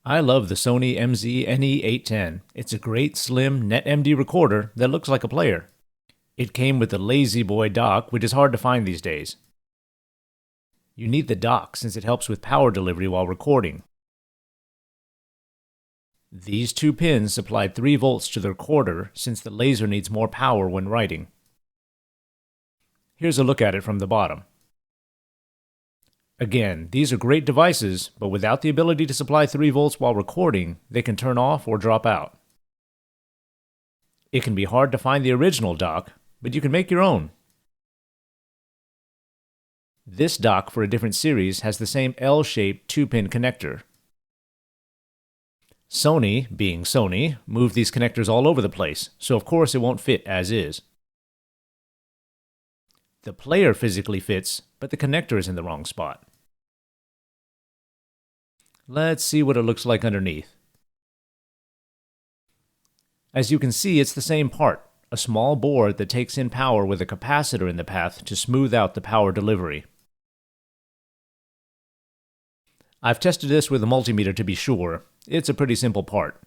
I love the Sony MZ-NE810. It's a great, slim NetMD recorder that looks like a player. It came with the Lazy Boy dock, which is hard to find these days. You need the dock since it helps with power delivery while recording. These two pins supply 3 volts to the recorder since the laser needs more power when writing. Here's a look at it from the bottom. Again, these are great devices, but without the ability to supply 3 volts while recording, they can turn off or drop out. It can be hard to find the original dock, but you can make your own. This dock for a different series has the same L-shaped 2-pin connector. Sony, being Sony, moved these connectors all over the place, so of course it won't fit as is. The player physically fits, but the connector is in the wrong spot. Let's see what it looks like underneath. As you can see, it's the same part, a small board that takes in power with a capacitor in the path to smooth out the power delivery. I've tested this with a multimeter to be sure. It's a pretty simple part.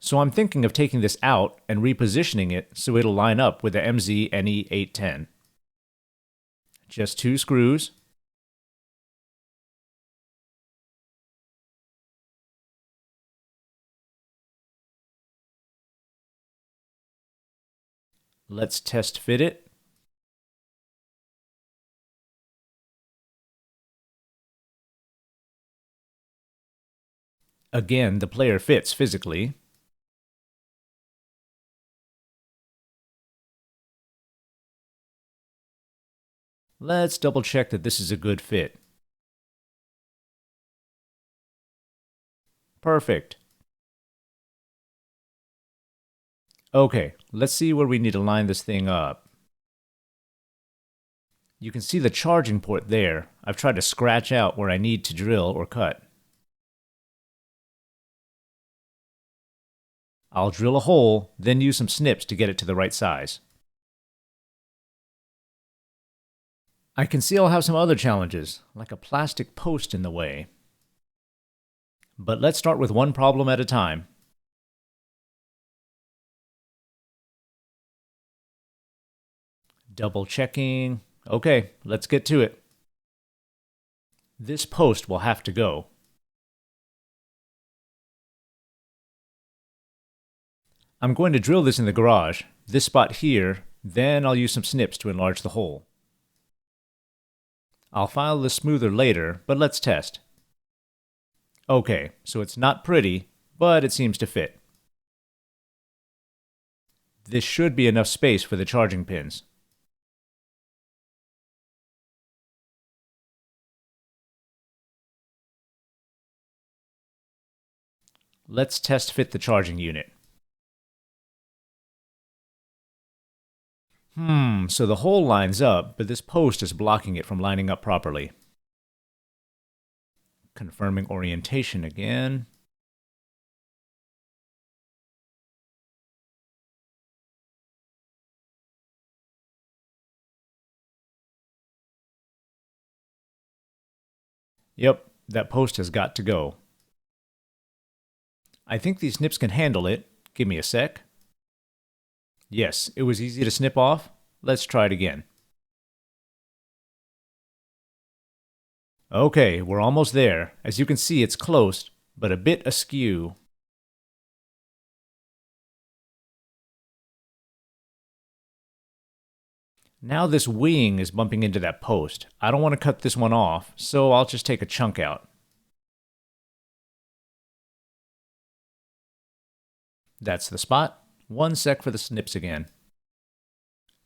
So I'm thinking of taking this out and repositioning it so it'll line up with the MZ-NE810. Just 2 screws. Let's test fit it. Again, the player fits physically. Let's double check that this is a good fit. Perfect. Okay, let's see where we need to line this thing up. You can see the charging port there. I've tried to scratch out where I need to drill or cut. I'll drill a hole, then use some snips to get it to the right size. I can see I'll have some other challenges, like a plastic post in the way. But let's start with one problem at a time. Double checking. Okay, let's get to it. This post will have to go. I'm going to drill this in the garage, this spot here, then I'll use some snips to enlarge the hole. I'll file this smoother later, but let's test. Okay, so it's not pretty, but it seems to fit. This should be enough space for the charging pins. Let's test fit the charging unit. So the hole lines up, but this post is blocking it from lining up properly. Confirming orientation again. Yep, that post has got to go. I think these snips can handle it. Give me a sec. Yes, it was easy to snip off. Let's try it again. Okay, we're almost there. As you can see, it's close, but a bit askew. Now this wing is bumping into that post. I don't want to cut this one off, so I'll just take a chunk out. That's the spot. 1 sec for the snips again.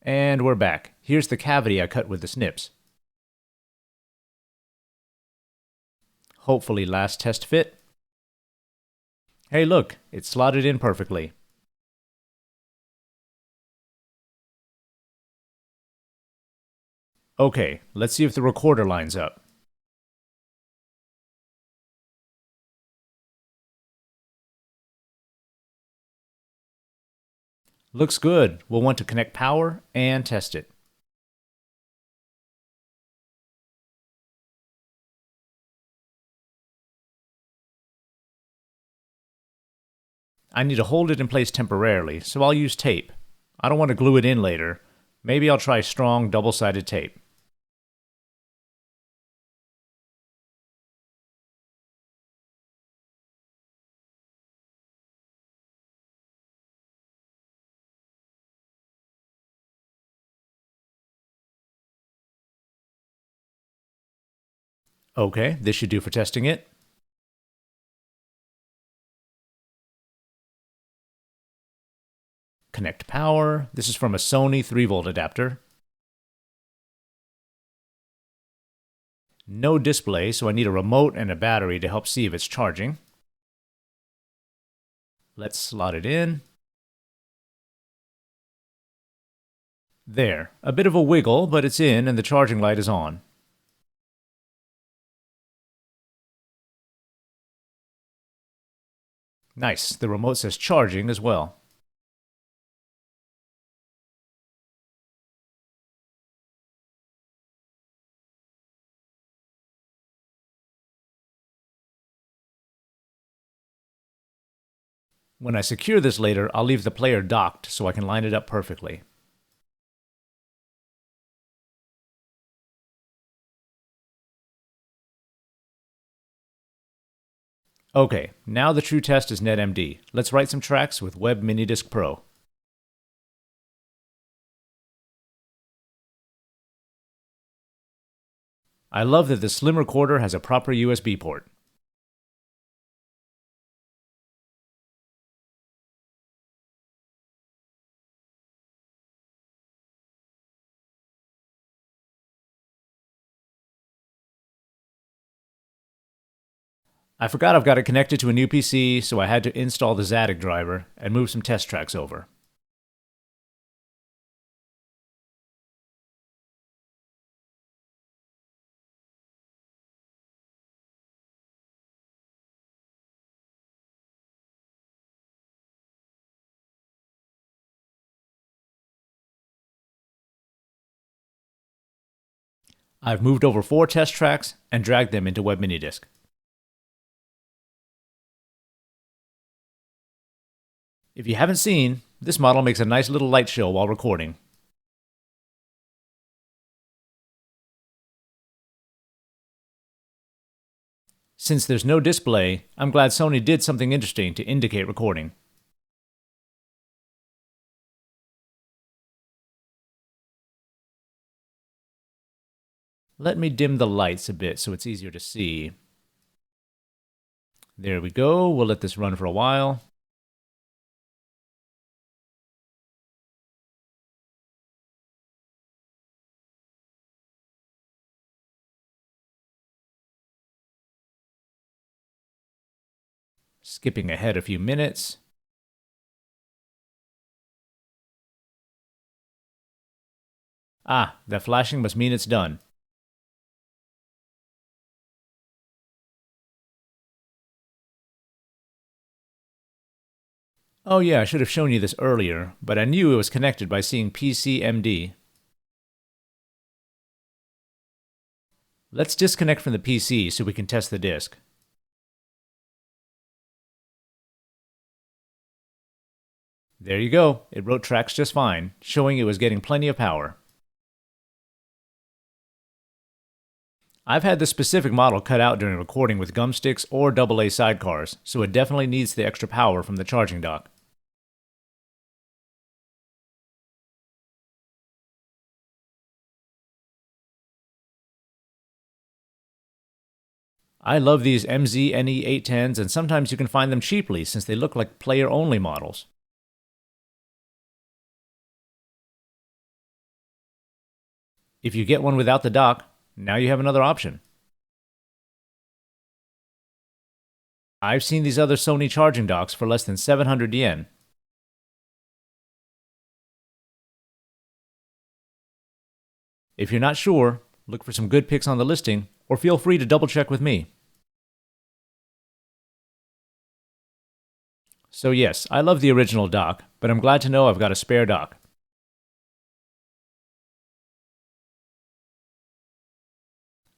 And we're back. Here's the cavity I cut with the snips. Hopefully last test fit. Hey look, it's slotted in perfectly. Okay, let's see if the recorder lines up. Looks good. We'll want to connect power and test it. I need to hold it in place temporarily, so I'll use tape. I don't want to glue it in later. Maybe I'll try strong double-sided tape. Okay, this should do for testing it. Connect power. This is from a Sony 3-volt adapter. No display, so I need a remote and a battery to help see if it's charging. Let's slot it in. There, a bit of a wiggle, but it's in and the charging light is on. Nice, the remote says charging as well. When I secure this later, I'll leave the player docked so I can line it up perfectly. Okay, now the true test is NetMD. Let's write some tracks with Web MiniDisc Pro. I love that the slim recorder has a proper USB port. I forgot I've got it connected to a new PC, so I had to install the Zadig driver and move some test tracks over. I've moved over 4 test tracks and dragged them into Web MiniDisc. If you haven't seen, this model makes a nice little light show while recording. Since there's no display, I'm glad Sony did something interesting to indicate recording. Let me dim the lights a bit so it's easier to see. There we go, we'll let this run for a while. Skipping ahead a few minutes. Ah, that flashing must mean it's done. Oh yeah, I should have shown you this earlier, but I knew it was connected by seeing PC-MD. Let's disconnect from the PC so we can test the disc. There you go, it wrote tracks just fine, showing it was getting plenty of power. I've had this specific model cut out during recording with gumsticks or AA sidecars, so it definitely needs the extra power from the charging dock. I love these MZ-NE810s, and sometimes you can find them cheaply since they look like player-only models. If you get one without the dock, now you have another option. I've seen these other Sony charging docks for less than 700 yen. If you're not sure, look for some good pics on the listing, or feel free to double check with me. So yes, I love the original dock, but I'm glad to know I've got a spare dock.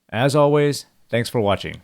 As always, thanks for watching.